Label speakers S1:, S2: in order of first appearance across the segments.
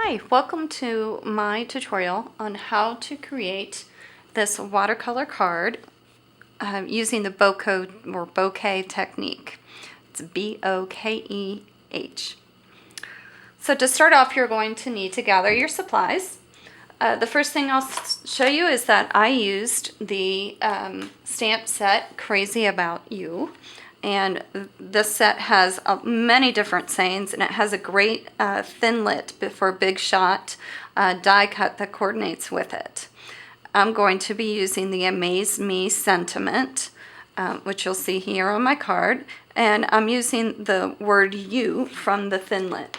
S1: Hi, welcome to my tutorial on how to create this watercolor card using the Bokeh technique. It's B-O-K-E-H. So to start off, you're going to need to gather your supplies. The first thing I'll show you is that I used the stamp set Crazy About You. And this set has many different sayings, and it has a great thinlit for big shot die cut that coordinates with it. I'm going to be using the Amaze Me sentiment, which you'll see here on my card, and I'm using the word you from the thinlit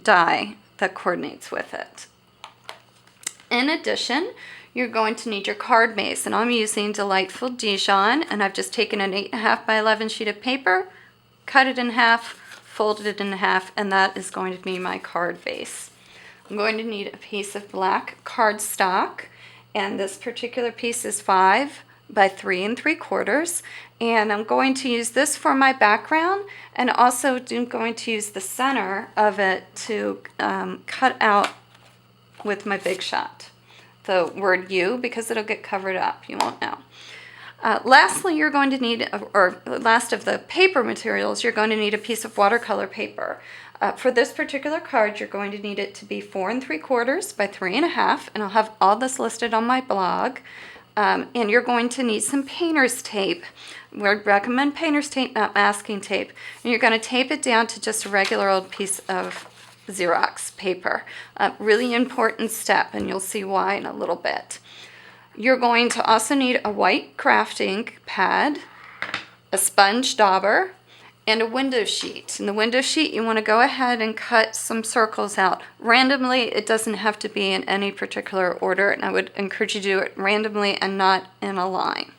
S1: die that coordinates with it. In addition, you're going to need your card base, and I'm using Delightful Dijon, and I've just taken an 8.5 by 11 sheet of paper, cut it in half, folded it in half, and that is going to be my card base. I'm going to need a piece of black cardstock, and this particular piece is 5 by 3 3/4, and I'm going to use this for my background, and also I'm going to use the center of it to cut out with my big shot the word you, because it'll get covered up. You won't know. Lastly, you're going to need, or last of the paper materials, you're going to need a piece of watercolor paper. For this particular card, you're going to need it to be 4 3/4 by 3.5, and I'll have all this listed on my blog. And you're going to need some painter's tape. We recommend painter's tape, not masking tape. And you're going to tape it down to just a regular old piece of Xerox paper. Really important step, and you'll see why in a little bit. You're going to also need a white craft ink pad, a sponge dauber, and a window sheet. In the window sheet, you want to go ahead and cut some circles out randomly. It doesn't have to be in any particular order, and I would encourage you to do it randomly and not in a line.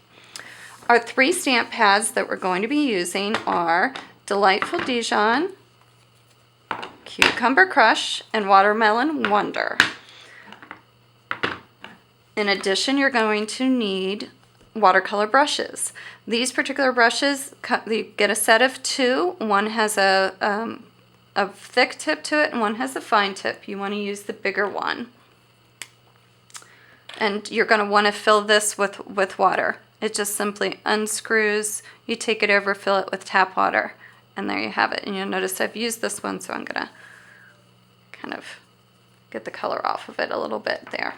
S1: Our 3 stamp pads that we're going to be using are Delightful Dijon, Cucumber Crush, and Watermelon Wonder. In addition, you're going to need watercolor brushes. These particular brushes, you get a set of 2. One has a thick tip to it, and one has a fine tip. You want to use the bigger one. And you're going to want to fill this with water. It just simply unscrews. You take it over, fill it with tap water, and there you have it. And you'll notice I've used this one, so I'm going to kind of get the color off of it a little bit there.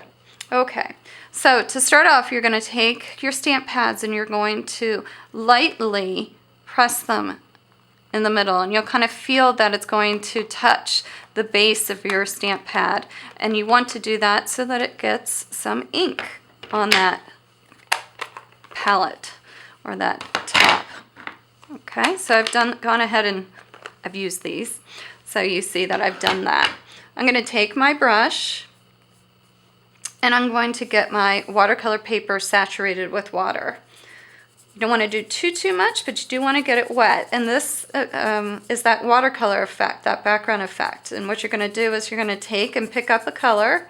S1: Okay, so to start off, you're going to take your stamp pads and you're going to lightly press them in the middle, and you'll kind of feel that it's going to touch the base of your stamp pad, and you want to do that so that it gets some ink on that palette or that top. Okay, so I've gone ahead and I've used these, so you see that I've done that. I'm going to take my brush and I'm going to get my watercolor paper saturated with water. You don't want to do too much, but you do want to get it wet. And this is that watercolor effect, that background effect. And what you're going to do is you're going to take and pick up a color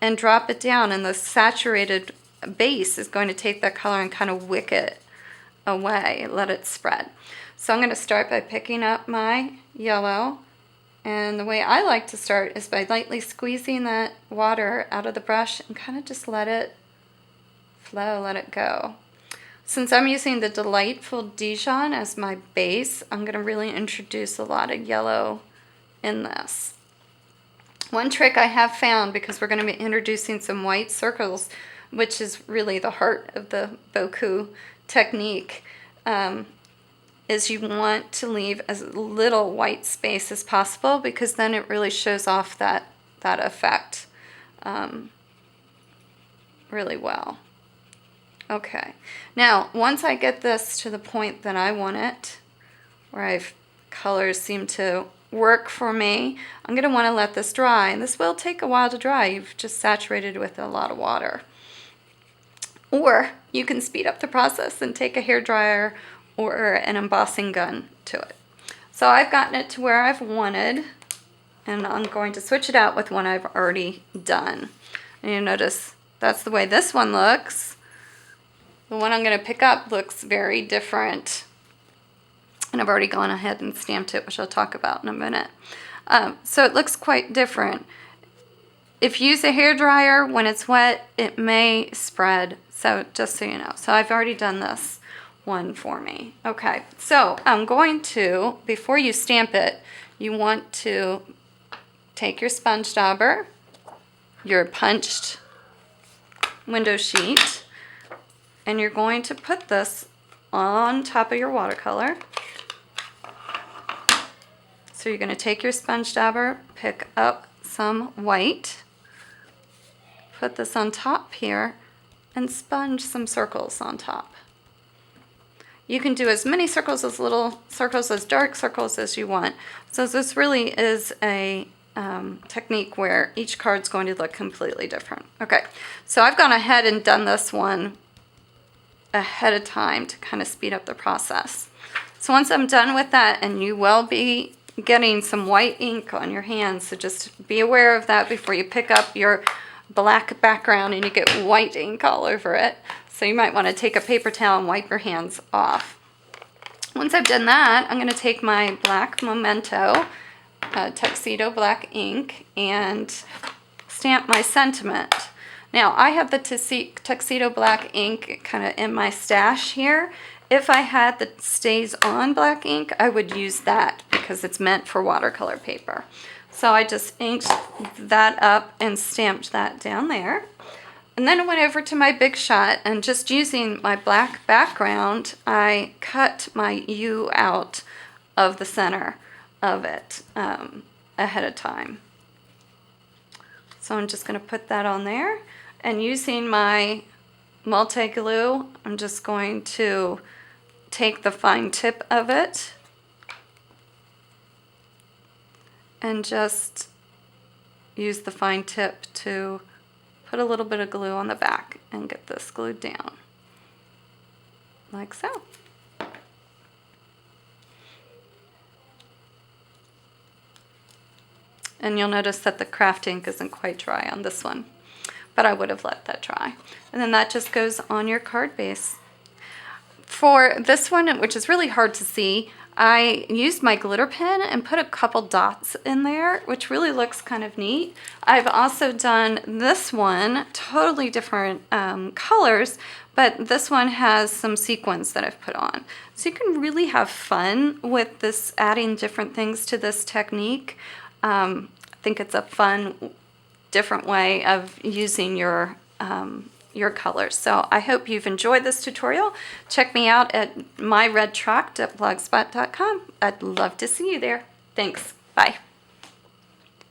S1: and drop it down, and the saturated base is going to take that color and kind of wick it away, let it spread. So I'm going to start by picking up my yellow, and the way I like to start is by lightly squeezing that water out of the brush and kind of just let it flow, let it go. Since I'm using the Delightful Dijon as my base, I'm going to really introduce a lot of yellow in this. One trick I have found, because we're going to be introducing some white circles, which is really the heart of the Bokeh technique, is you want to leave as little white space as possible, because then it really shows off that effect really well. Okay, now once I get this to the point that I want it, where colors seem to work for me, I'm going to want to let this dry, and this will take a while to dry. You've just saturated with a lot of water. Or you can speed up the process and take a hairdryer or an embossing gun to it. So I've gotten it to where I've wanted, and I'm going to switch it out with one I've already done. And you notice that's the way this one looks. The one I'm going to pick up looks very different. And I've already gone ahead and stamped it, which I'll talk about in a minute. So it looks quite different. If you use a hairdryer, when it's wet, it may spread. So just so you know. So I've already done this one for me. Okay, so I'm going to, before you stamp it, you want to take your sponge dauber, your punched window sheet, and you're going to put this on top of your watercolor. So you're going to take your sponge dauber, pick up some white, put this on top here, and sponge some circles on top. You can do as many circles, as little circles, as dark circles as you want. So this really is a technique where each card's going to look completely different. Okay, so I've gone ahead and done this one ahead of time to kind of speed up the process. So once I'm done with that, and you will be getting some white ink on your hands, so just be aware of that before you pick up your black background and you get white ink all over it. So you might want to take a paper towel and wipe your hands off. Once I've done that, I'm going to take my black Memento Tuxedo black ink and stamp my sentiment. Now I have the Tuxedo black ink kind of in my stash here. If I had the Stays On black ink, I would use that because it's meant for watercolor paper. So I just inked that up and stamped that down there. And then I went over to my Big Shot, and just using my black background, I cut my U out of the center of it ahead of time. So I'm just going to put that on there, and using my multi-glue, I'm just going to take the fine tip of it and just use the fine tip to put a little bit of glue on the back and get this glued down, like so. And you'll notice that the craft ink isn't quite dry on this one, but I would have let that dry. And then that just goes on your card base. For this one, which is really hard to see, I used my glitter pen and put a couple dots in there, which really looks kind of neat. I've also done this one, totally different colors, but this one has some sequins that I've put on. So you can really have fun with this, adding different things to this technique. I think it's a fun, different way of using your colors. So I hope you've enjoyed this tutorial. Check me out at myredtract@blogspot.com. I'd love to see you there. Thanks. Bye.